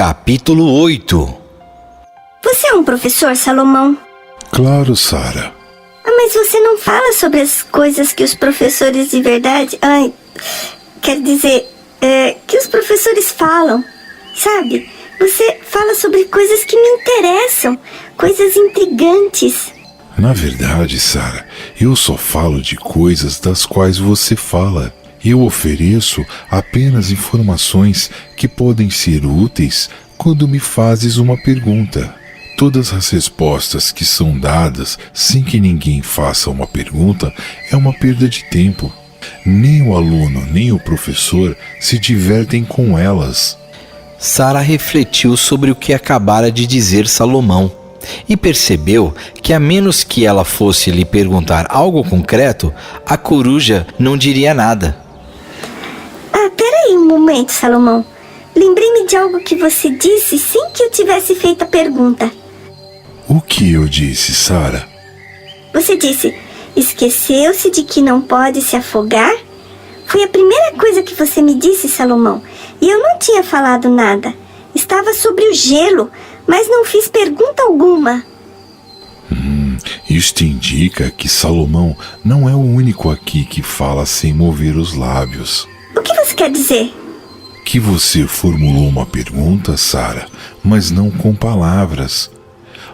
Capítulo 8. Você é um professor, Salomão? Claro, Sara. Mas você não fala sobre as coisas que os professores de verdade... quer dizer, que os professores falam, sabe? Você fala sobre coisas que me interessam, coisas intrigantes. Na verdade, Sara, eu só falo de coisas das quais você fala. Eu ofereço apenas informações que podem ser úteis quando me fazes uma pergunta. Todas as respostas que são dadas sem que ninguém faça uma pergunta é uma perda de tempo. Nem o aluno nem o professor se divertem com elas. Sara refletiu sobre o que acabara de dizer Salomão e percebeu que, a menos que ela fosse lhe perguntar algo concreto, a coruja não diria nada. Peraí um momento, Salomão. Lembrei-me de algo que você disse sem que eu tivesse feito a pergunta. O que eu disse, Sara? Você disse, esqueceu-se de que não pode se afogar? Foi a primeira coisa que você me disse, Salomão. E eu não tinha falado nada. Estava sobre o gelo, mas não fiz pergunta alguma. Isto indica que Salomão não é o único aqui que fala sem mover os lábios. O que você quer dizer? Que você formulou uma pergunta, Sara, mas não com palavras.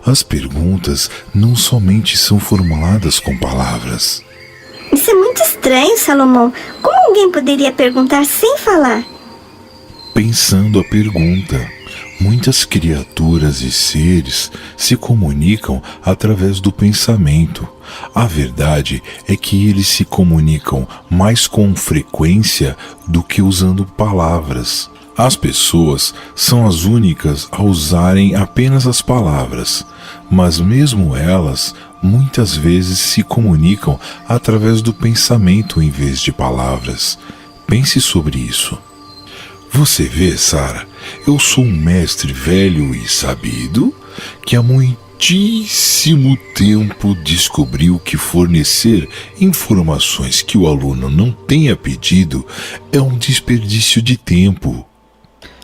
As perguntas não somente são formuladas com palavras. Isso é muito estranho, Salomão. Como alguém poderia perguntar sem falar? Pensando a pergunta. Muitas criaturas e seres se comunicam através do pensamento. A verdade é que eles se comunicam mais com frequência do que usando palavras. As pessoas são as únicas a usarem apenas as palavras, mas mesmo elas muitas vezes se comunicam através do pensamento em vez de palavras. Pense sobre isso. Você vê, Sara, eu sou um mestre velho e sabido que há muitíssimo tempo descobriu que fornecer informações que o aluno não tenha pedido é um desperdício de tempo.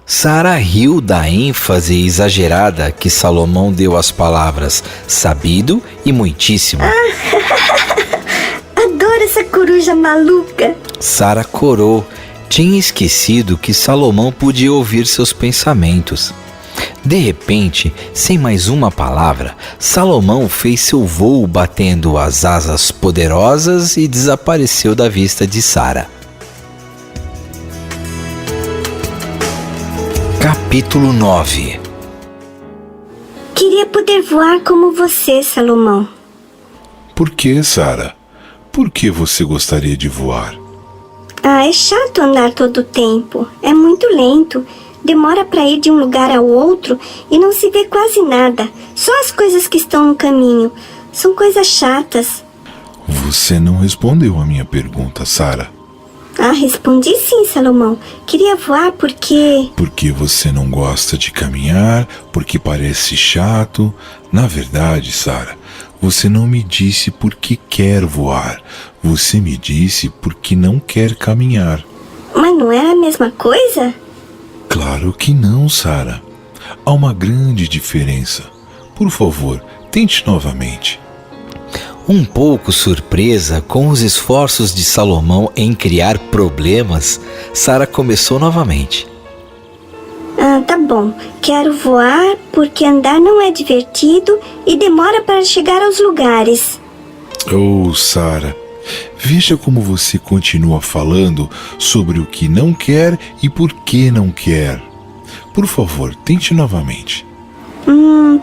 Sara riu da ênfase exagerada que Salomão deu às palavras sabido e muitíssimo. Adoro essa coruja maluca. Sara corou. Tinha esquecido que Salomão podia ouvir seus pensamentos. De repente, sem mais uma palavra, Salomão fez seu vôo batendo as asas poderosas e desapareceu da vista de Sara. Capítulo 9. Queria poder voar como você, Salomão. Por que, Sara? Por que você gostaria de voar? É chato andar todo o tempo. É muito lento. Demora para ir de um lugar ao outro e não se vê quase nada. Só as coisas que estão no caminho. São coisas chatas. Você não respondeu a minha pergunta, Sara. Respondi sim, Salomão. Queria voar porque... Porque você não gosta de caminhar, porque parece chato. Na verdade, Sara, você não me disse por que quer voar. Você me disse porque não quer caminhar. Mas não era a mesma coisa? Claro que não, Sara. Há uma grande diferença. Por favor, tente novamente. Um pouco surpresa com os esforços de Salomão em criar problemas, Sara começou novamente. Tá bom. Quero voar porque andar não é divertido e demora para chegar aos lugares. Oh, Sara, veja como você continua falando sobre o que não quer e por que não quer. Por favor, tente novamente.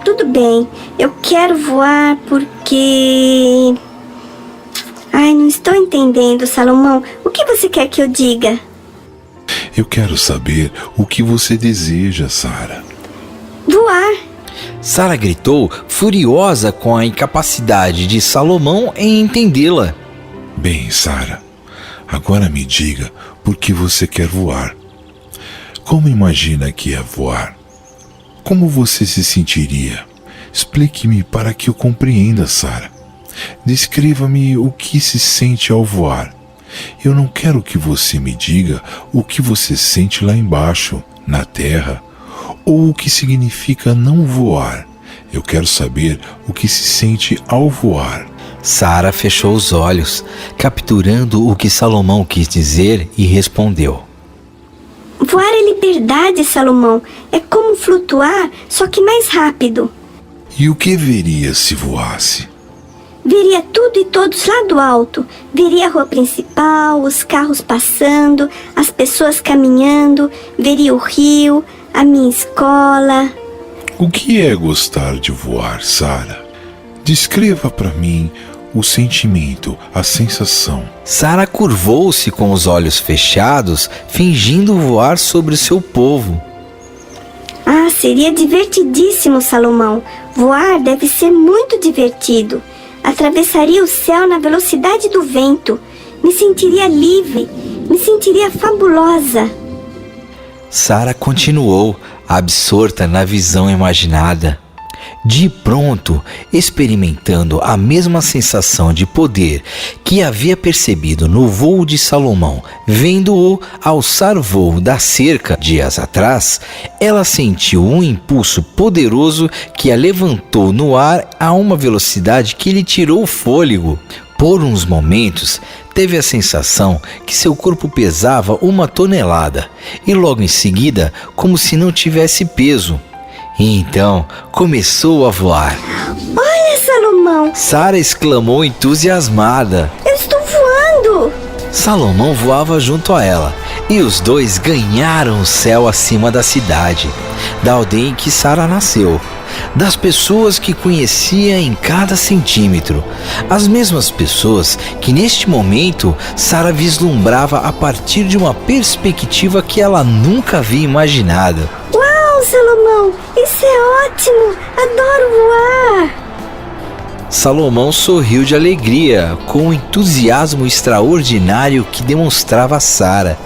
Tudo bem. Eu quero voar porque... não estou entendendo, Salomão. O que você quer que eu diga? Eu quero saber o que você deseja, Sara. Voar. Sara gritou, furiosa com a incapacidade de Salomão em entendê-la. Bem, Sara, agora me diga por que você quer voar. Como imagina que é voar? Como você se sentiria? Explique-me para que eu compreenda, Sara. Descreva-me o que se sente ao voar. Eu não quero que você me diga o que você sente lá embaixo, na terra, ou o que significa não voar. Eu quero saber o que se sente ao voar. Sara fechou os olhos, capturando o que Salomão quis dizer, e respondeu: Voar é liberdade, Salomão. É como flutuar, só que mais rápido. E o que veria se voasse? Veria tudo e todos lá do alto. Veria a rua principal, os carros passando, as pessoas caminhando. Veria o rio, a minha escola. O que é gostar de voar, Sara? Descreva para mim o sentimento, a sensação. Sara curvou-se com os olhos fechados, fingindo voar sobre o seu povo. Ah, seria divertidíssimo, Salomão. Voar deve ser muito divertido. Atravessaria o céu na velocidade do vento. Me sentiria livre. Me sentiria fabulosa. Sara continuou, absorta na visão imaginada. De pronto, experimentando a mesma sensação de poder que havia percebido no voo de Salomão, vendo-o alçar voo da cerca dias atrás, ela sentiu um impulso poderoso que a levantou no ar a uma velocidade que lhe tirou o fôlego. Por uns momentos, teve a sensação que seu corpo pesava 1 tonelada e logo em seguida, como se não tivesse peso. E então começou a voar. Olha, Salomão! Sara exclamou entusiasmada. Eu estou voando! Salomão voava junto a ela e os dois ganharam o céu acima da cidade, da aldeia em que Sara nasceu, das pessoas que conhecia em cada centímetro, as mesmas pessoas que neste momento Sara vislumbrava a partir de uma perspectiva que ela nunca havia imaginado. Salomão, isso é ótimo! Adoro voar! Salomão sorriu de alegria, com o entusiasmo extraordinário que demonstrava a Sara.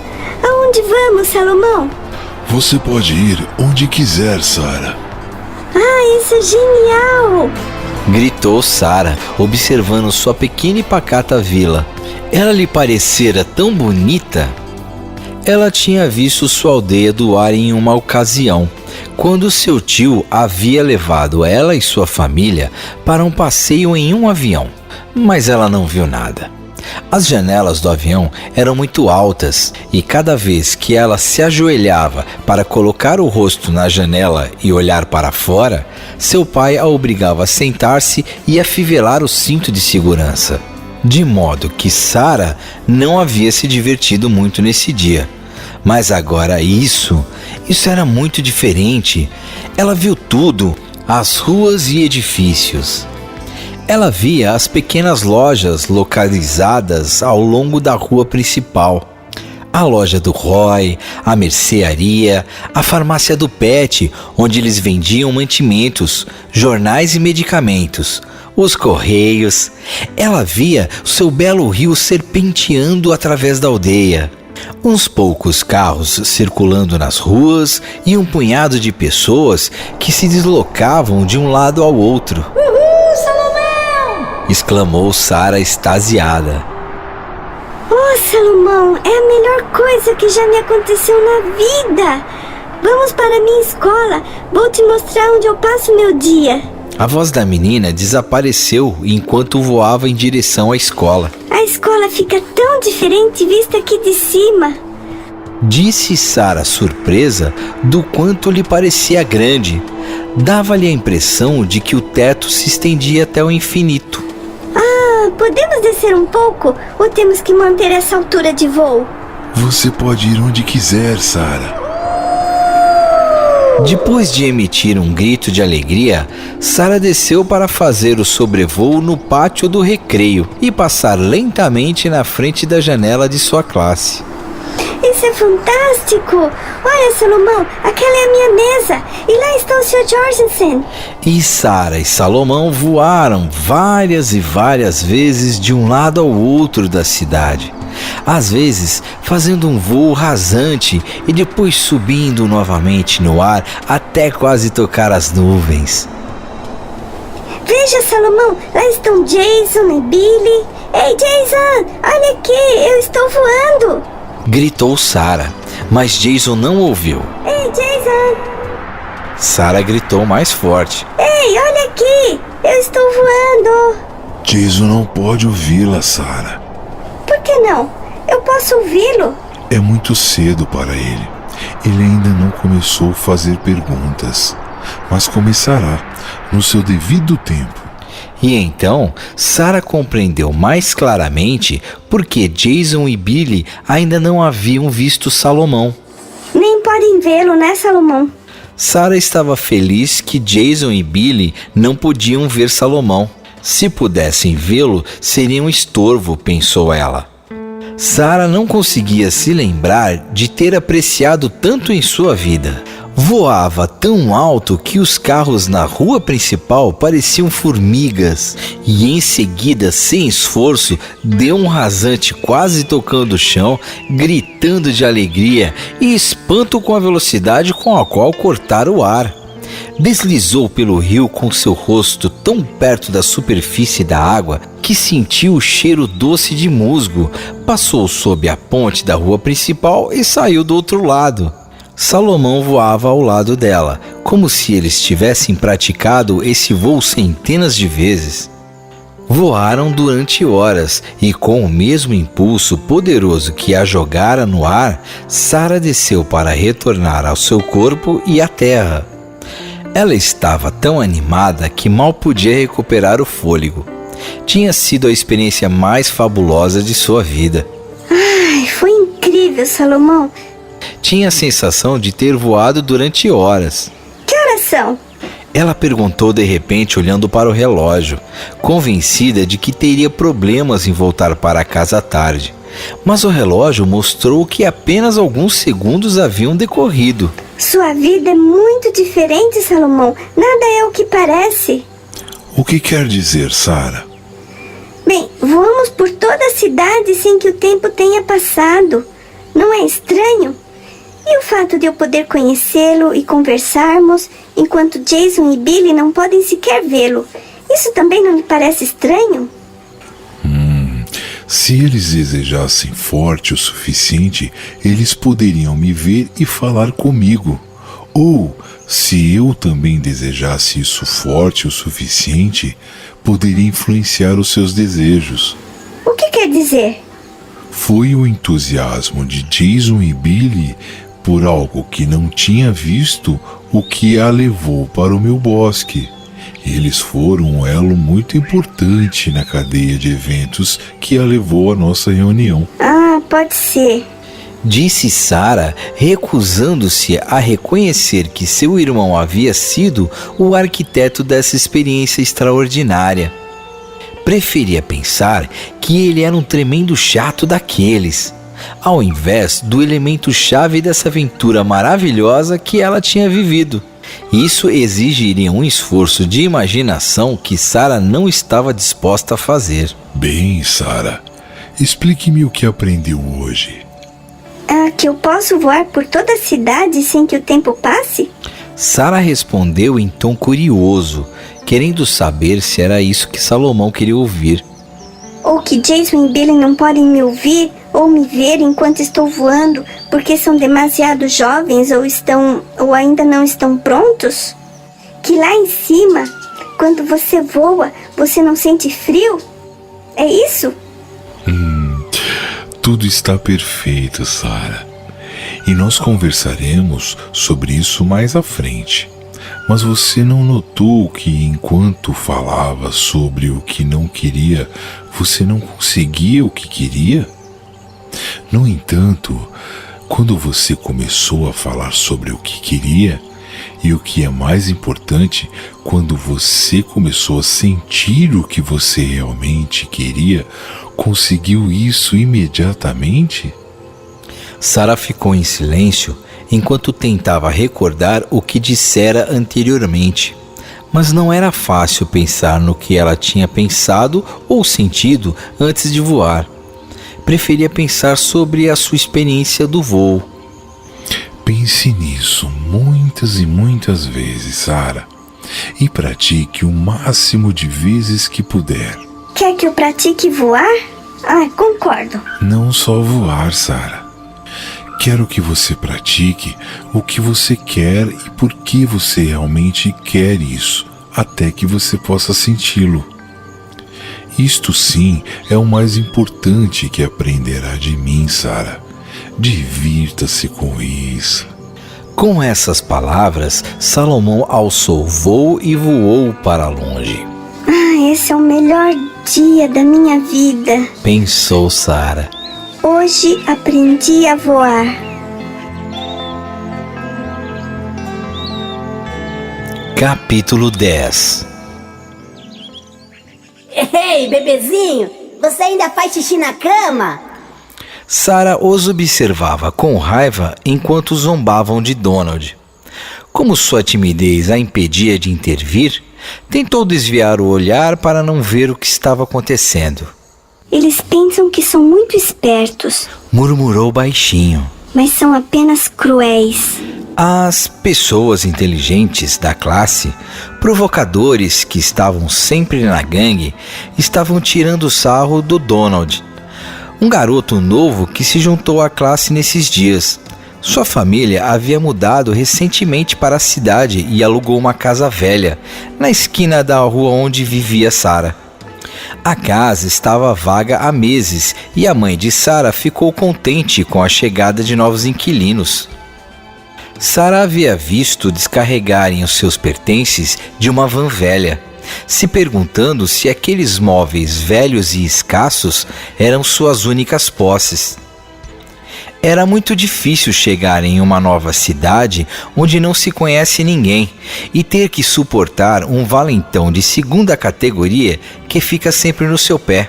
Aonde vamos, Salomão? Você pode ir onde quiser, Sara. Ah, isso é genial! Gritou Sara, observando sua pequena e pacata vila. Ela lhe parecera tão bonita. Ela tinha visto sua aldeia do ar em uma ocasião, quando seu tio havia levado ela e sua família para um passeio em um avião, mas ela não viu nada. As janelas do avião eram muito altas e cada vez que ela se ajoelhava para colocar o rosto na janela e olhar para fora, seu pai a obrigava a sentar-se e afivelar o cinto de segurança. De modo que Sara não havia se divertido muito nesse dia. Mas agora isso era muito diferente. Ela viu tudo, as ruas e edifícios. Ela via as pequenas lojas localizadas ao longo da rua principal. A loja do Roy, a mercearia, a farmácia do Pet, onde eles vendiam mantimentos, jornais e medicamentos, os correios. Ela via o seu belo rio serpenteando através da aldeia. Uns poucos carros circulando nas ruas e um punhado de pessoas que se deslocavam de um lado ao outro. Uhul, Salomão! Exclamou Sara extasiada. Oh, Salomão, é a melhor coisa que já me aconteceu na vida! Vamos para a minha escola, vou te mostrar onde eu passo meu dia. A voz da menina desapareceu enquanto voava em direção à escola. A escola fica tão diferente vista aqui de cima. Disse Sara surpresa do quanto lhe parecia grande. Dava-lhe a impressão de que o teto se estendia até o infinito. Ah, podemos descer um pouco ou temos que manter essa altura de voo? Você pode ir onde quiser, Sara. Depois de emitir um grito de alegria, Sara desceu para fazer o sobrevoo no pátio do recreio e passar lentamente na frente da janela de sua classe. Isso é fantástico! Olha, Salomão, aquela é a minha mesa e lá está o Sr. Jorgensen. E Sara e Salomão voaram várias e várias vezes de um lado ao outro da cidade. Às vezes fazendo um voo rasante e depois subindo novamente no ar até quase tocar as nuvens. Veja, Salomão, lá estão Jason e Billy. Ei, Jason, olha aqui, eu estou voando! Gritou Sara, mas Jason não ouviu. Ei, Jason! Sara gritou mais forte. Ei, olha aqui! Eu estou voando! Jason não pode ouvi-la, Sara. Por que não? Eu posso ouvi-lo. É muito cedo para ele. Ele ainda não começou a fazer perguntas, mas começará no seu devido tempo. E então, Sara compreendeu mais claramente por que Jason e Billy ainda não haviam visto Salomão. Nem podem vê-lo, né, Salomão? Sara estava feliz que Jason e Billy não podiam ver Salomão. Se pudessem vê-lo, seria um estorvo, pensou ela. Sara não conseguia se lembrar de ter apreciado tanto em sua vida. Voava tão alto que os carros na rua principal pareciam formigas e em seguida, sem esforço, deu um rasante quase tocando o chão, gritando de alegria e espanto com a velocidade com a qual cortara o ar. Deslizou pelo rio com seu rosto tão perto da superfície da água que sentiu o cheiro doce de musgo, passou sob a ponte da rua principal e saiu do outro lado. Salomão voava ao lado dela, como se eles tivessem praticado esse voo centenas de vezes. Voaram durante horas e com o mesmo impulso poderoso que a jogara no ar, Sara desceu para retornar ao seu corpo e à terra. Ela estava tão animada que mal podia recuperar o fôlego. Tinha sido a experiência mais fabulosa de sua vida. Ai, foi incrível, Salomão. Tinha a sensação de ter voado durante horas. Que horas são? Ela perguntou de repente, olhando para o relógio, convencida de que teria problemas em voltar para casa à tarde. Mas o relógio mostrou que apenas alguns segundos haviam decorrido. Sua vida é muito diferente, Salomão. Nada é o que parece. O que quer dizer, Sara? Bem, voamos por toda a cidade sem que o tempo tenha passado. Não é estranho? E o fato de eu poder conhecê-lo e conversarmos, enquanto Jason e Billy não podem sequer vê-lo. Isso também não lhe parece estranho? Se eles desejassem forte o suficiente, eles poderiam me ver e falar comigo. Ou, se eu também desejasse isso forte o suficiente, poderia influenciar os seus desejos. O que quer dizer? Foi o entusiasmo de Jason e Billy por algo que não tinha visto o que a levou para o meu bosque. Eles foram um elo muito importante na cadeia de eventos que a levou à nossa reunião. Ah, pode ser. Disse Sara, recusando-se a reconhecer que seu irmão havia sido o arquiteto dessa experiência extraordinária. Preferia pensar que ele era um tremendo chato daqueles, ao invés do elemento-chave dessa aventura maravilhosa que ela tinha vivido. Isso exigiria um esforço de imaginação que Sara não estava disposta a fazer. Bem, Sara, explique-me o que aprendeu hoje. Que eu posso voar por toda a cidade sem que o tempo passe? Sara respondeu em tom curioso, querendo saber se era isso que Salomão queria ouvir. Ou que Jason e Billy não podem me ouvir ou me ver enquanto estou voando porque são demasiado jovens ou ainda não estão prontos? Que lá em cima, quando você voa, você não sente frio? É isso? Tudo está perfeito, Sara. E nós conversaremos sobre isso mais à frente. Mas você não notou que enquanto falava sobre o que não queria, você não conseguia o que queria? No entanto, quando você começou a falar sobre o que queria, e o que é mais importante, quando você começou a sentir o que você realmente queria, conseguiu isso imediatamente? Sara ficou em silêncio enquanto tentava recordar o que dissera anteriormente. Mas não era fácil pensar no que ela tinha pensado ou sentido antes de voar. Preferia pensar sobre a sua experiência do voo. Pense nisso muitas e muitas vezes, Sara, e pratique o máximo de vezes que puder. Quer que eu pratique voar? Concordo. Não só voar, Sara. Quero que você pratique o que você quer e por que você realmente quer isso, até que você possa senti-lo. Isto sim é o mais importante que aprenderá de mim, Sara. Divirta-se com isso. Com essas palavras, Salomão alçou voo e voou para longe. Esse é o melhor dia da minha vida. Pensou Sara. Hoje aprendi a voar. Capítulo 10. Ei, bebezinho, você ainda faz xixi na cama? Sara os observava com raiva enquanto zombavam de Donald. Como sua timidez a impedia de intervir, tentou desviar o olhar para não ver o que estava acontecendo. Eles pensam que são muito espertos, Murmurou baixinho. mas são apenas cruéis. As pessoas inteligentes da classe, provocadores que estavam sempre na gangue, estavam tirando sarro do Donald, um garoto novo que se juntou à classe nesses dias. Sua família havia mudado recentemente para a cidade e alugou uma casa velha, na esquina da rua onde vivia Sara. A casa estava vaga há meses e a mãe de Sara ficou contente com a chegada de novos inquilinos. Sara havia visto descarregarem os seus pertences de uma van velha, se perguntando se aqueles móveis velhos e escassos eram suas únicas posses. Era muito difícil chegar em uma nova cidade onde não se conhece ninguém e ter que suportar um valentão de segunda categoria que fica sempre no seu pé.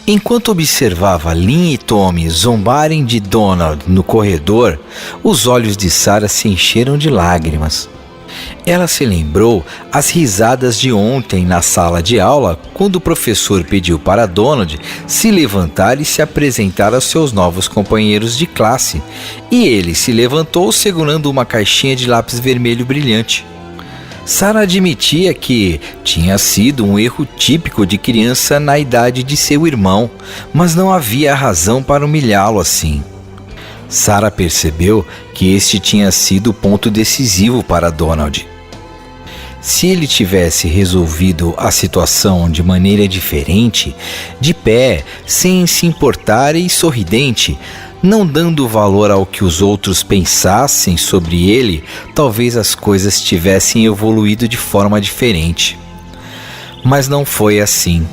Enquanto observava Lynn e Tommy zombarem de Donald no corredor, os olhos de Sara se encheram de lágrimas. Ela se lembrou as risadas de ontem na sala de aula, quando o professor pediu para Donald se levantar e se apresentar aos seus novos companheiros de classe, e ele se levantou segurando uma caixinha de lápis vermelho brilhante. Sara admitia que tinha sido um erro típico de criança na idade de seu irmão, mas não havia razão para humilhá-lo assim. Sara percebeu que este tinha sido o ponto decisivo para Donald. Se ele tivesse resolvido a situação de maneira diferente, de pé, sem se importar e sorridente, não dando valor ao que os outros pensassem sobre ele, talvez as coisas tivessem evoluído de forma diferente. Mas não foi assim.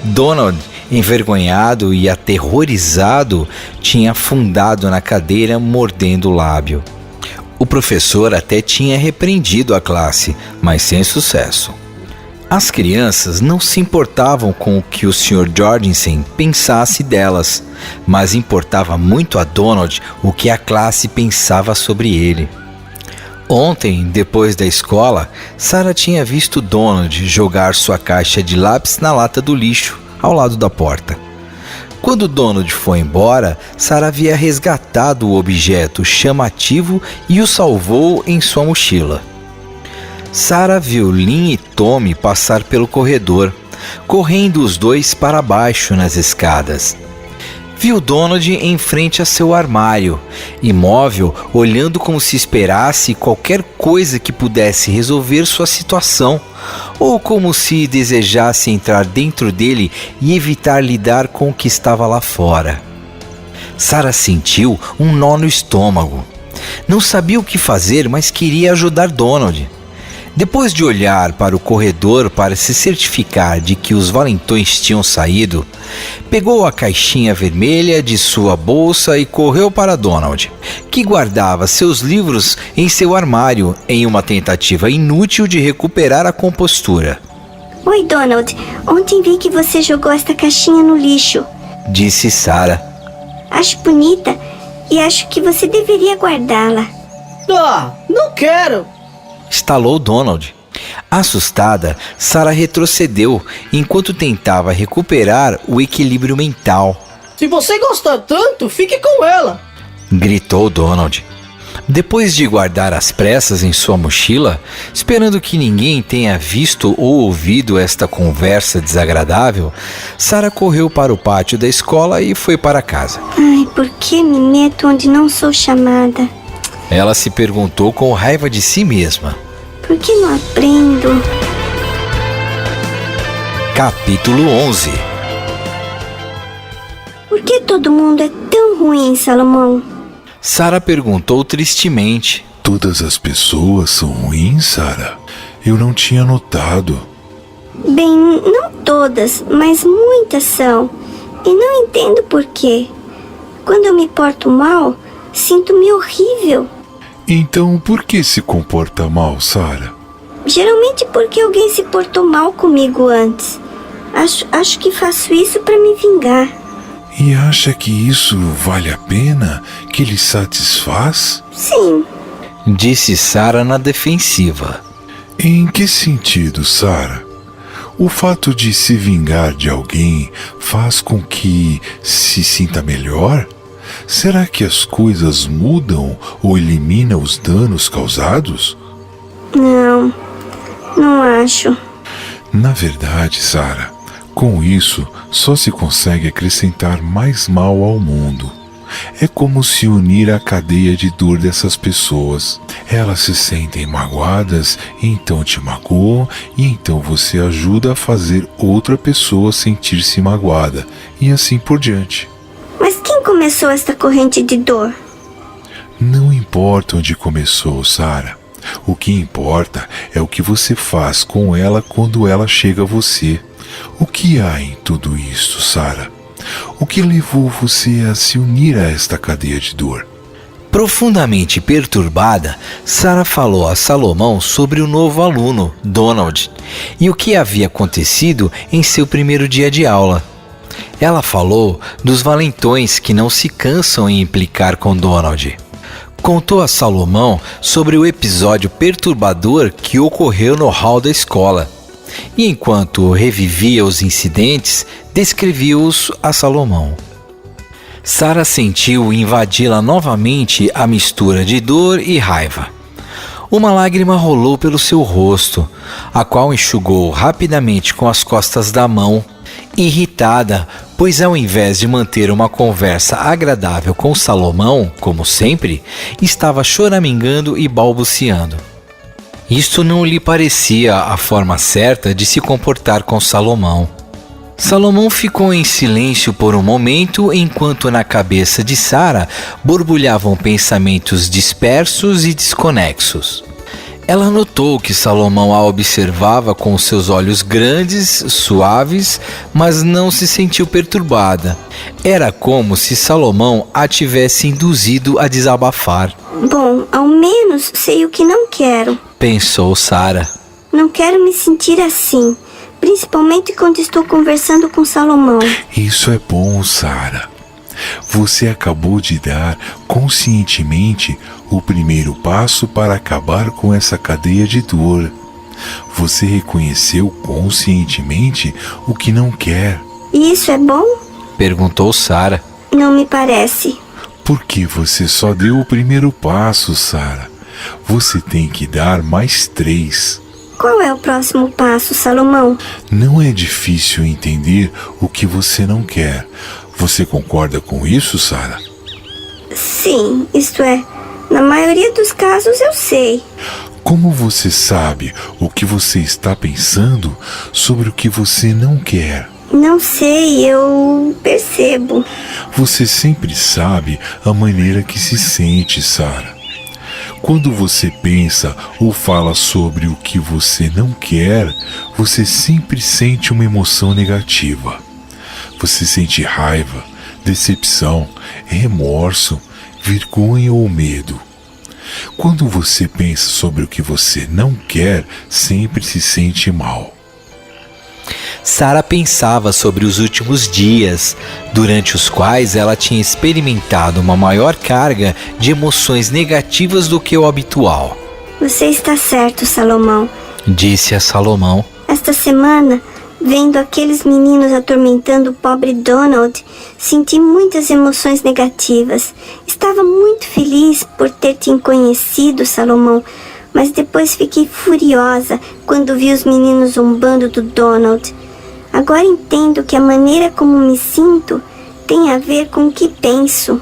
Donald, envergonhado e aterrorizado, tinha afundado na cadeira, mordendo o lábio. O professor até tinha repreendido a classe, mas sem sucesso. As crianças não se importavam com o que o Sr. Jorgensen pensasse delas, mas importava muito a Donald o que a classe pensava sobre ele. Ontem, depois da escola, Sara tinha visto Donald jogar sua caixa de lápis na lata do lixo, ao lado da porta. Quando Donald foi embora, Sara havia resgatado o objeto chamativo e o salvou em sua mochila. Sara viu Lynn e Tommy passar pelo corredor, correndo os dois para baixo nas escadas. Viu Donald em frente a seu armário, imóvel, olhando como se esperasse qualquer coisa que pudesse resolver sua situação, ou como se desejasse entrar dentro dele e evitar lidar com o que estava lá fora. Sara sentiu um nó no estômago. Não sabia o que fazer, mas queria ajudar Donald. Depois de olhar para o corredor para se certificar de que os valentões tinham saído, pegou a caixinha vermelha de sua bolsa e correu para Donald, que guardava seus livros em seu armário em uma tentativa inútil de recuperar a compostura. Oi, Donald. Ontem vi que você jogou esta caixinha no lixo. Disse Sara. Acho bonita e acho que você deveria guardá-la. Não quero! Estalou Donald. Assustada, Sara retrocedeu enquanto tentava recuperar o equilíbrio mental. Se você gosta tanto, fique com ela. Gritou Donald. Depois de guardar às pressas em sua mochila, esperando que ninguém tenha visto ou ouvido esta conversa desagradável, Sara correu para o pátio da escola e foi para casa. Ai, por que me meto onde não sou chamada? Ela se perguntou com raiva de si mesma. Por que não aprendo? Capítulo 11. Por que todo mundo é tão ruim, Salomão? Sara perguntou tristemente. Todas as pessoas são ruins, Sara? Eu não tinha notado. Bem, não todas, mas muitas são. E não entendo por quê. Quando eu me porto mal, sinto-me horrível. Então, por que se comporta mal, Sara? Geralmente porque alguém se portou mal comigo antes. Acho que faço isso para me vingar. E acha que isso vale a pena? Que lhe satisfaz? Sim. Disse Sara na defensiva. Em que sentido, Sara? O fato de se vingar de alguém faz com que se sinta melhor? Será que as coisas mudam ou eliminam os danos causados? Não acho. Na verdade, Sara, com isso só se consegue acrescentar mais mal ao mundo. É como se unir a cadeia de dor dessas pessoas. Elas se sentem magoadas, então te magoam, e então você ajuda a fazer outra pessoa sentir-se magoada, e assim por diante. Mas quem começou esta corrente de dor? Não importa onde começou, Sara. O que importa é o que você faz com ela quando ela chega a você. O que há em tudo isto, Sara? O que levou você a se unir a esta cadeia de dor? Profundamente perturbada, Sara falou a Salomão sobre o novo aluno, Donald, e o que havia acontecido em seu primeiro dia de aula. Ela falou dos valentões que não se cansam em implicar com Donald. Contou a Salomão sobre o episódio perturbador que ocorreu no hall da escola. E enquanto revivia os incidentes, descrevia-os a Salomão. Sara sentiu invadi-la novamente a mistura de dor e raiva. Uma lágrima rolou pelo seu rosto, a qual enxugou rapidamente com as costas da mão, irritada, pois ao invés de manter uma conversa agradável com Salomão, como sempre, estava choramingando e balbuciando. Isto não lhe parecia a forma certa de se comportar com Salomão. Salomão ficou em silêncio por um momento, enquanto na cabeça de Sara borbulhavam pensamentos dispersos e desconexos. Ela notou que Salomão a observava com seus olhos grandes, suaves, mas não se sentiu perturbada. Era como se Salomão a tivesse induzido a desabafar. Bom, ao menos sei o que não quero. Pensou Sara. Não quero me sentir assim, principalmente quando estou conversando com Salomão. Isso é bom, Sara. Você acabou de dar conscientemente o primeiro passo para acabar com essa cadeia de dor. Você reconheceu conscientemente o que não quer. E isso é bom? Perguntou Sara. Não me parece. Porque você só deu o primeiro passo, Sara. Você tem que dar mais 3. Qual é o próximo passo, Salomão? Não é difícil entender o que você não quer. Você concorda com isso, Sara? Sim, isto é, na maioria dos casos eu sei. Como você sabe o que você está pensando sobre o que você não quer? Não sei, eu percebo. Você sempre sabe a maneira que se sente, Sara. Quando você pensa ou fala sobre o que você não quer, você sempre sente uma emoção negativa. Você sente raiva, decepção, remorso, vergonha ou medo. Quando você pensa sobre o que você não quer, sempre se sente mal. Sara pensava sobre os últimos dias, durante os quais ela tinha experimentado uma maior carga de emoções negativas do que o habitual. Você está certo, Salomão. Disse a Salomão. Esta semana Vendo aqueles meninos atormentando o pobre Donald, senti muitas emoções negativas. Estava muito feliz por ter te conhecido, Salomão, mas depois fiquei furiosa quando vi os meninos zombando do Donald. Agora entendo que a maneira como me sinto tem a ver com o que penso.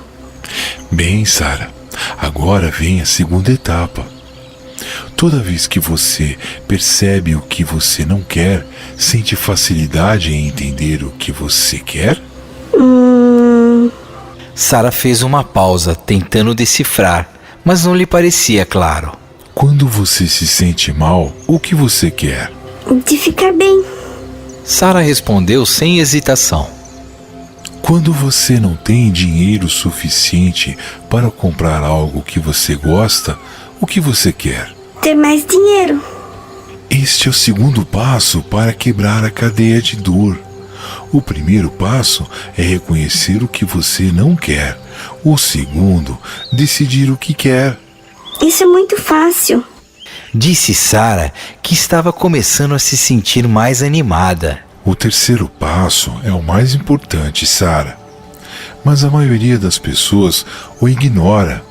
Bem, Sarah, agora vem a segunda etapa. Toda vez que você percebe o que você não quer, sente facilidade em entender o que você quer? Sarah fez uma pausa, tentando decifrar, mas não lhe parecia claro. Quando você se sente mal, o que você quer? De ficar bem. Sarah respondeu sem hesitação. Quando você não tem dinheiro suficiente para comprar algo que você gosta, o que você quer? Ter mais dinheiro. Este é o segundo passo para quebrar a cadeia de dor. O primeiro passo é reconhecer o que você não quer. O segundo, decidir o que quer. Isso é muito fácil. Disse Sarah, que estava começando a se sentir mais animada. O terceiro passo é o mais importante, Sarah. Mas a maioria das pessoas o ignora.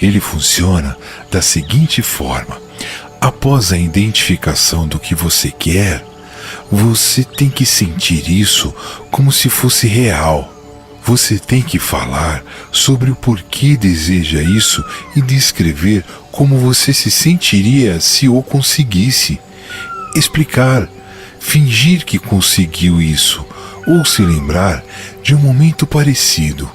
Ele funciona da seguinte forma: após a identificação do que você quer, você tem que sentir isso como se fosse real. Você tem que falar sobre o porquê deseja isso e descrever como você se sentiria se o conseguisse. Explicar, fingir que conseguiu isso, ou se lembrar de um momento parecido.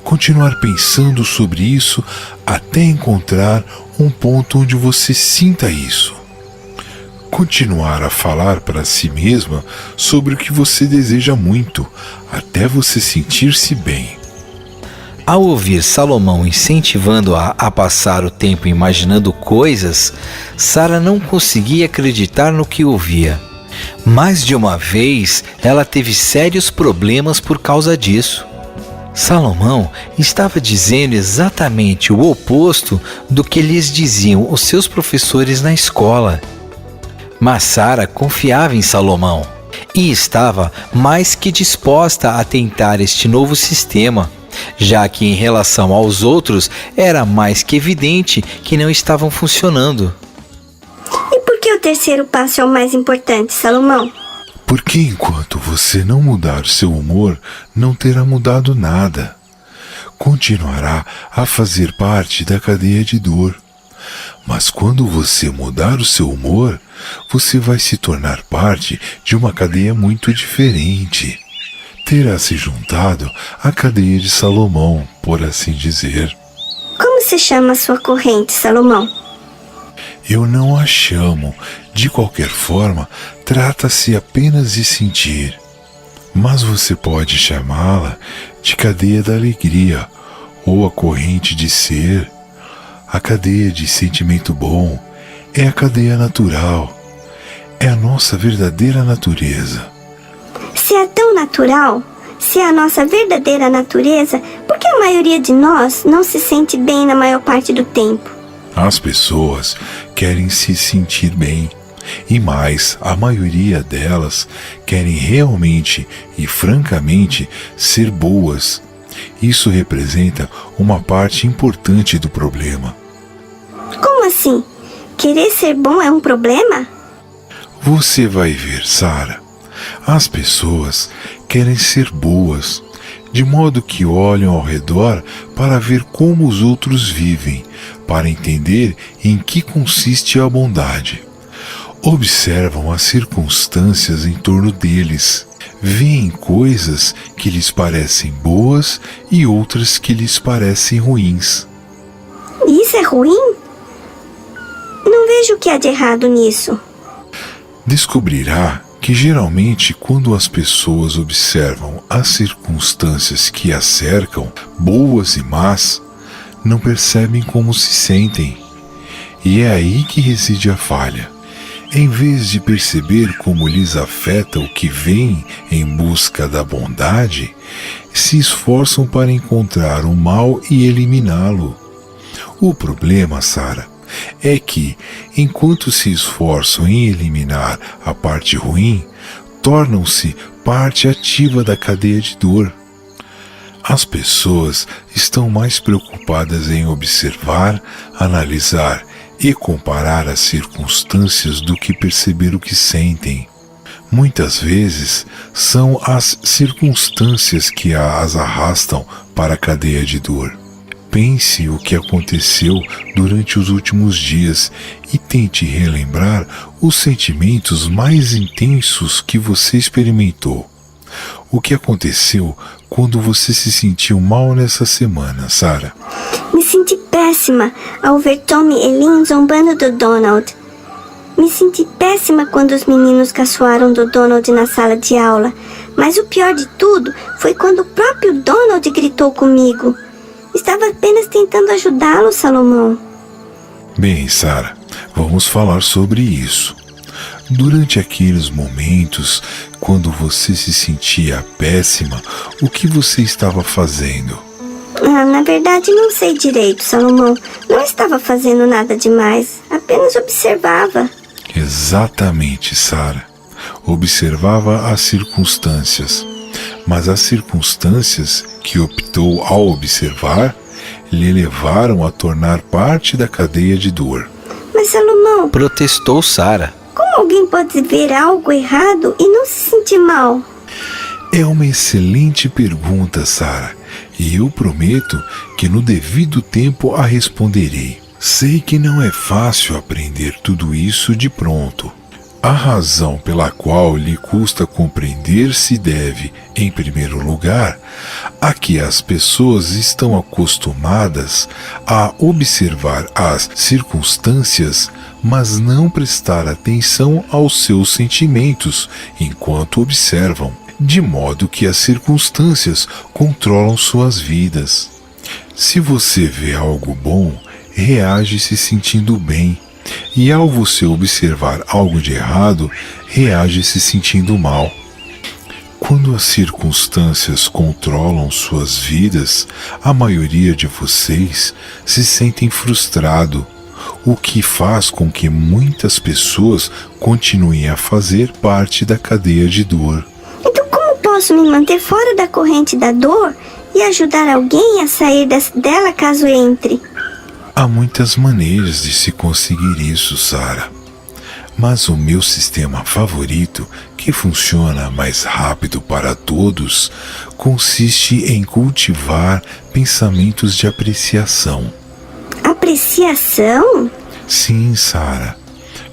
Continuar pensando sobre isso até encontrar um ponto onde você sinta isso. Continuar a falar para si mesma sobre o que você deseja muito, até você sentir-se bem. Ao ouvir Salomão incentivando-a a passar o tempo imaginando coisas, Sarah não conseguia acreditar no que ouvia. Mais de uma vez, ela teve sérios problemas por causa disso. Salomão estava dizendo exatamente o oposto do que lhes diziam os seus professores na escola. Mas Sarah confiava em Salomão e estava mais que disposta a tentar este novo sistema, já que em relação aos outros era mais que evidente que não estavam funcionando. E por que o terceiro passo é o mais importante, Salomão? Porque enquanto você não mudar seu humor, não terá mudado nada. Continuará a fazer parte da cadeia de dor. Mas quando você mudar o seu humor, você vai se tornar parte de uma cadeia muito diferente. Terá se juntado à cadeia de Salomão, por assim dizer. Como se chama a sua corrente, Salomão? Eu não a chamo. De qualquer forma, trata-se apenas de sentir. Mas você pode chamá-la de cadeia da alegria, ou a corrente de ser. A cadeia de sentimento bom é a cadeia natural. É a nossa verdadeira natureza. Se é tão natural, se é a nossa verdadeira natureza, por que a maioria de nós não se sente bem na maior parte do tempo? As pessoas querem se sentir bem, e mais, a maioria delas querem realmente e francamente ser boas. Isso representa uma parte importante do problema. Como assim? Querer ser bom é um problema? Você vai ver, Sarah. As pessoas querem ser boas, de modo que olham ao redor para ver como os outros vivem, para entender em que consiste a bondade. Observam as circunstâncias em torno deles, veem coisas que lhes parecem boas e outras que lhes parecem ruins. Isso é ruim? Não vejo o que há de errado nisso. Descobrirá que geralmente quando as pessoas observam as circunstâncias que as cercam, boas e más, não percebem como se sentem. E é aí que reside a falha. Em vez de perceber como lhes afeta o que vem em busca da bondade, se esforçam para encontrar o mal e eliminá-lo. O problema, Sarah, é que, enquanto se esforçam em eliminar a parte ruim, tornam-se parte ativa da cadeia de dor. As pessoas estão mais preocupadas em observar, analisar e comparar as circunstâncias do que perceber o que sentem. Muitas vezes são as circunstâncias que as arrastam para a cadeia de dor. Pense o que aconteceu durante os últimos dias e tente relembrar os sentimentos mais intensos que você experimentou. O que aconteceu quando você se sentiu mal nessa semana, Sarah? Me senti péssima ao ver Tommy e Lynn zombando do Donald. Me senti péssima quando os meninos caçoaram do Donald na sala de aula. Mas o pior de tudo foi quando o próprio Donald gritou comigo. Estava apenas tentando ajudá-lo, Salomão. Bem, Sarah, vamos falar sobre isso. Durante aqueles momentos, quando você se sentia péssima, o que você estava fazendo? Na verdade, não sei direito, Salomão. Não estava fazendo nada demais. Apenas observava. Exatamente, Sarah. Observava as circunstâncias. Mas as circunstâncias que optou ao observar lhe levaram a tornar parte da cadeia de dor. Mas, Salomão, Protestou Sarah. como alguém pode ver algo errado e não se sentir mal? É uma excelente pergunta, Sarah, e eu prometo que no devido tempo a responderei. Sei que não é fácil aprender tudo isso de pronto. A razão pela qual lhe custa compreender se deve, em primeiro lugar, a que as pessoas estão acostumadas a observar as circunstâncias, mas não prestar atenção aos seus sentimentos enquanto observam, de modo que as circunstâncias controlam suas vidas. Se você vê algo bom, reage se sentindo bem. E ao você observar algo de errado, reage se sentindo mal. Quando as circunstâncias controlam suas vidas, a maioria de vocês se sentem frustrado, o que faz com que muitas pessoas continuem a fazer parte da cadeia de dor. Então como posso me manter fora da corrente da dor e ajudar alguém a sair dela caso entre? Há muitas maneiras de se conseguir isso, Sarah. Mas o meu sistema favorito, que funciona mais rápido para todos, consiste em cultivar pensamentos de apreciação. Apreciação? Sim, Sarah.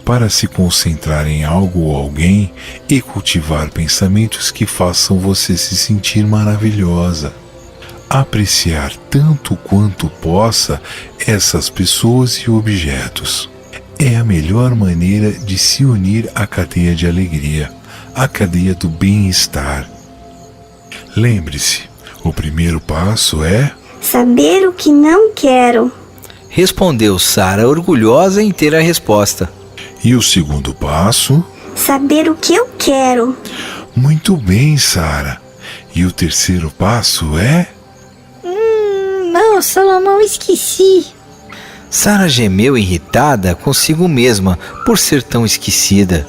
Para se concentrar em algo ou alguém e cultivar pensamentos que façam você se sentir maravilhosa. Apreciar tanto quanto possa essas pessoas e objetos. É a melhor maneira de se unir à cadeia de alegria, à cadeia do bem-estar. Lembre-se, o primeiro passo é saber o que não quero. Respondeu Sarah, orgulhosa em ter a resposta. E o segundo passo? Saber o que eu quero. Muito bem, Sarah. E o terceiro passo é? Não, Salomão, esqueci. Sarah gemeu irritada consigo mesma por ser tão esquecida.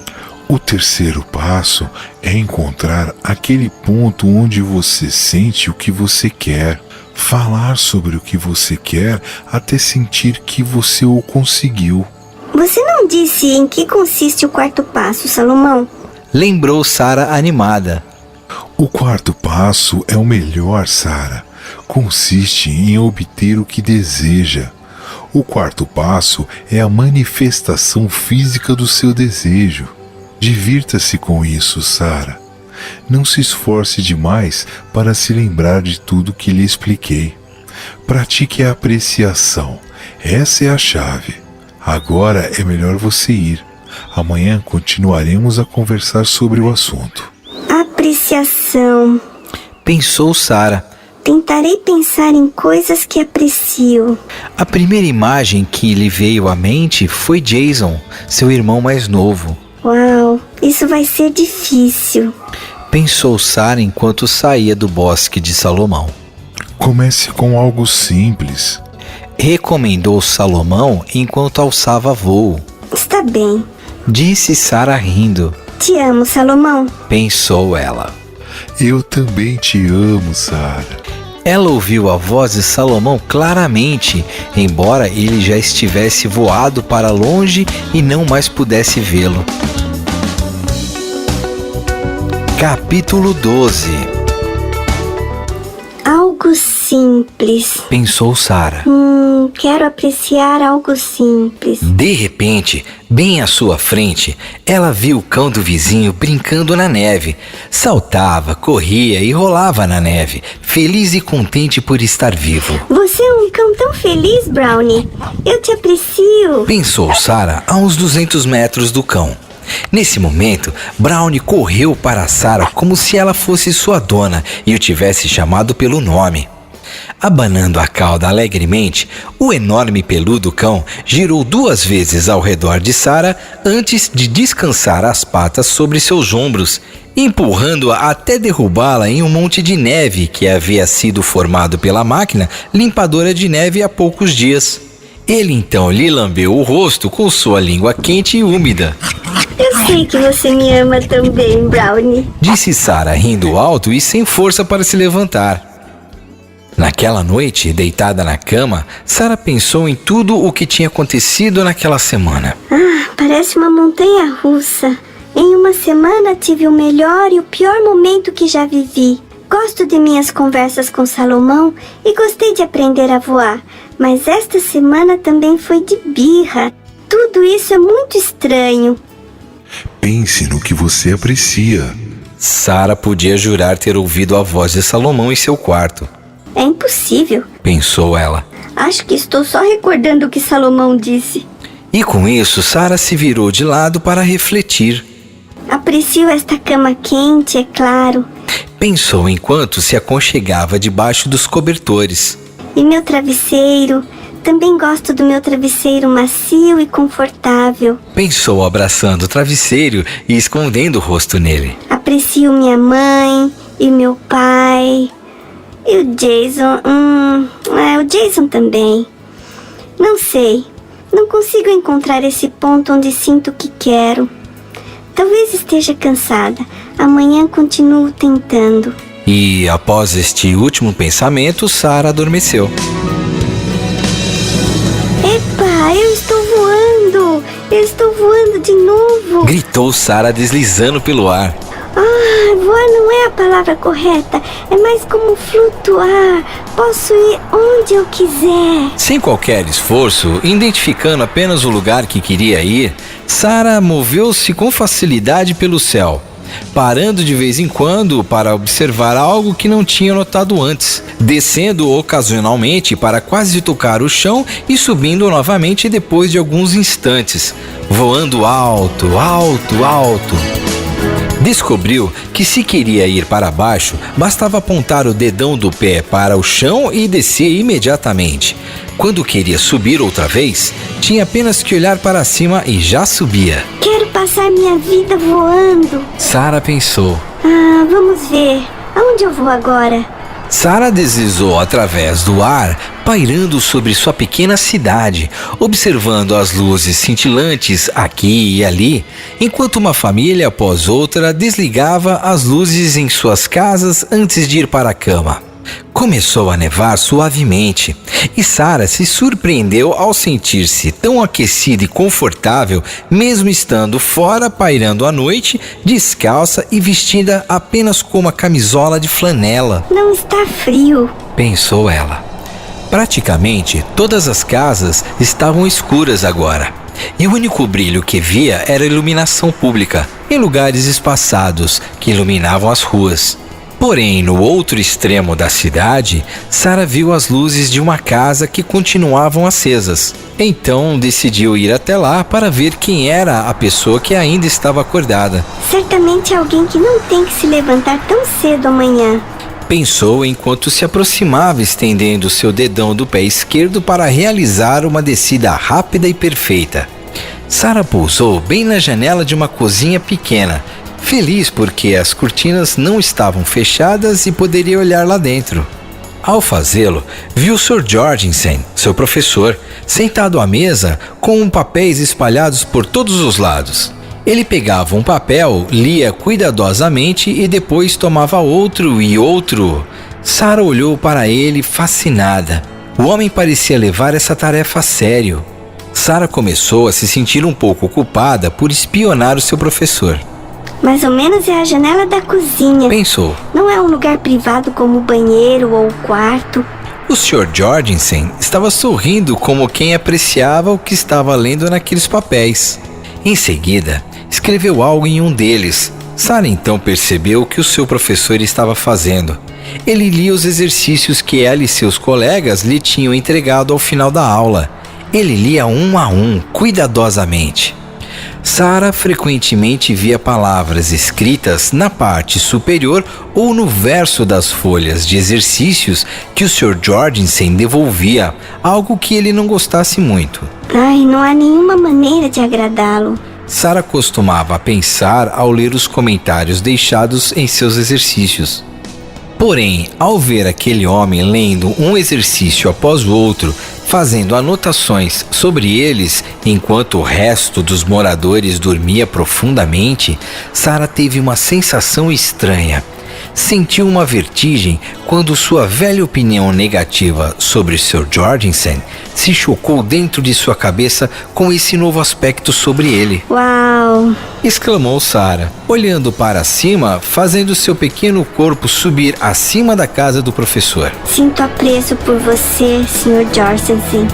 O terceiro passo é encontrar aquele ponto onde você sente o que você quer. Falar sobre o que você quer até sentir que você o conseguiu. Você não disse em que consiste o quarto passo, Salomão? Lembrou Sarah animada. O quarto passo é o melhor, Sarah. Consiste em obter o que deseja. O quarto passo é a manifestação física do seu desejo. Divirta-se com isso, Sarah. Não se esforce demais para se lembrar de tudo que lhe expliquei. Pratique a apreciação. Essa é a chave. Agora é melhor você ir. Amanhã continuaremos a conversar sobre o assunto. Apreciação. Pensou Sarah. Tentarei pensar em coisas que aprecio. A primeira imagem que lhe veio à mente foi Jason, seu irmão mais novo. Uau, isso vai ser difícil. Pensou Sarah enquanto saía do bosque de Salomão. Comece com algo simples. Recomendou Salomão enquanto alçava voo. Está bem. Disse Sarah rindo. Te amo, Salomão. Pensou ela. Eu também te amo, Sara. Ela ouviu a voz de Salomão claramente, embora ele já estivesse voado para longe e não mais pudesse vê-lo. Capítulo 12. Algo simples. Pensou Sara. Quero apreciar algo simples. De repente, bem à sua frente, ela viu o cão do vizinho brincando na neve. Saltava, corria e rolava na neve, feliz e contente por estar vivo. Você é um cão tão feliz, Brownie. Eu te aprecio. Pensou Sara a uns 200 metros do cão. Nesse momento, Brownie correu para Sara como se ela fosse sua dona e o tivesse chamado pelo nome. Abanando a cauda alegremente, o enorme peludo cão girou 2 vezes ao redor de Sara antes de descansar as patas sobre seus ombros, empurrando-a até derrubá-la em um monte de neve que havia sido formado pela máquina limpadora de neve há poucos dias. Ele então lhe lambeu o rosto com sua língua quente e úmida. Eu sei que você me ama também, Brownie. Disse Sara rindo alto e sem força para se levantar. Naquela noite, deitada na cama, Sara pensou em tudo o que tinha acontecido naquela semana. Parece uma montanha-russa. Em uma semana tive o melhor e o pior momento que já vivi. Gosto de minhas conversas com Salomão e gostei de aprender a voar. Mas esta semana também foi de birra. Tudo isso é muito estranho. Pense no que você aprecia. Sara podia jurar ter ouvido a voz de Salomão em seu quarto. É impossível. Pensou ela. Acho que estou só recordando o que Salomão disse. E com isso, Sara se virou de lado para refletir. Aprecio esta cama quente, é claro. Pensou enquanto se aconchegava debaixo dos cobertores. E meu travesseiro. Também gosto do meu travesseiro macio e confortável. Pensou abraçando o travesseiro e escondendo o rosto nele. Aprecio minha mãe e meu pai. E o Jason, o Jason também. Não sei, não consigo encontrar esse ponto onde sinto o que quero. Talvez esteja cansada, amanhã continuo tentando. E após este último pensamento, Sara adormeceu. Epa, eu estou voando de novo. Gritou Sara deslizando pelo ar. Voar não é a palavra correta. É mais como flutuar. Posso ir onde eu quiser. Sem qualquer esforço, identificando apenas o lugar que queria ir, Sara moveu-se com facilidade pelo céu, parando de vez em quando para observar algo que não tinha notado antes, descendo ocasionalmente para quase tocar o chão e subindo novamente depois de alguns instantes, voando alto, alto, alto. Descobriu que se queria ir para baixo, bastava apontar o dedão do pé para o chão e descer imediatamente. Quando queria subir outra vez, tinha apenas que olhar para cima e já subia. Quero passar minha vida voando. Sara pensou. Vamos ver. Aonde eu vou agora? Sara deslizou através do ar, pairando sobre sua pequena cidade, observando as luzes cintilantes aqui e ali, enquanto uma família após outra desligava as luzes em suas casas antes de ir para a cama. Começou a nevar suavemente e Sara se surpreendeu ao sentir-se tão aquecida e confortável, mesmo estando fora pairando à noite, descalça e vestida apenas com uma camisola de flanela. Não está frio, pensou ela. Praticamente todas as casas estavam escuras agora, e o único brilho que via era a iluminação pública, em lugares espaçados que iluminavam as ruas. Porém, no outro extremo da cidade, Sara viu as luzes de uma casa que continuavam acesas. Então decidiu ir até lá para ver quem era a pessoa que ainda estava acordada. Certamente é alguém que não tem que se levantar tão cedo amanhã. Pensou enquanto se aproximava, estendendo seu dedão do pé esquerdo para realizar uma descida rápida e perfeita. Sara pousou bem na janela de uma cozinha pequena, feliz porque as cortinas não estavam fechadas e poderia olhar lá dentro. Ao fazê-lo, viu Sr. Jorgensen, seu professor, sentado à mesa com papéis espalhados por todos os lados. Ele pegava um papel, lia cuidadosamente e depois tomava outro e outro. Sarah olhou para ele fascinada. O homem parecia levar essa tarefa a sério. Sarah começou a se sentir um pouco culpada por espionar o seu professor. Mais ou menos é a janela da cozinha. Pensou. Não é um lugar privado como o banheiro ou o quarto. O Sr. Jorgensen estava sorrindo como quem apreciava o que estava lendo naqueles papéis. Em seguida, escreveu algo em um deles. Sarah então percebeu o que o seu professor estava fazendo. Ele lia os exercícios que ela e seus colegas lhe tinham entregado ao final da aula. Ele lia um a um, cuidadosamente. Sarah frequentemente via palavras escritas na parte superior ou no verso das folhas de exercícios que o Sr. Jorgensen devolvia, algo que ele não gostasse muito. Ai, não há nenhuma maneira de agradá-lo. Sarah costumava pensar ao ler os comentários deixados em seus exercícios. Porém, ao ver aquele homem lendo um exercício após o outro, fazendo anotações sobre eles enquanto o resto dos moradores dormia profundamente, Sarah teve uma sensação estranha. Sentiu uma vertigem quando sua velha opinião negativa sobre Sr. Jorgensen se chocou dentro de sua cabeça com esse novo aspecto sobre ele. Uau! Exclamou Sarah, olhando para cima, fazendo seu pequeno corpo subir acima da casa do professor. Sinto apreço por você, Sr. Jorgensen.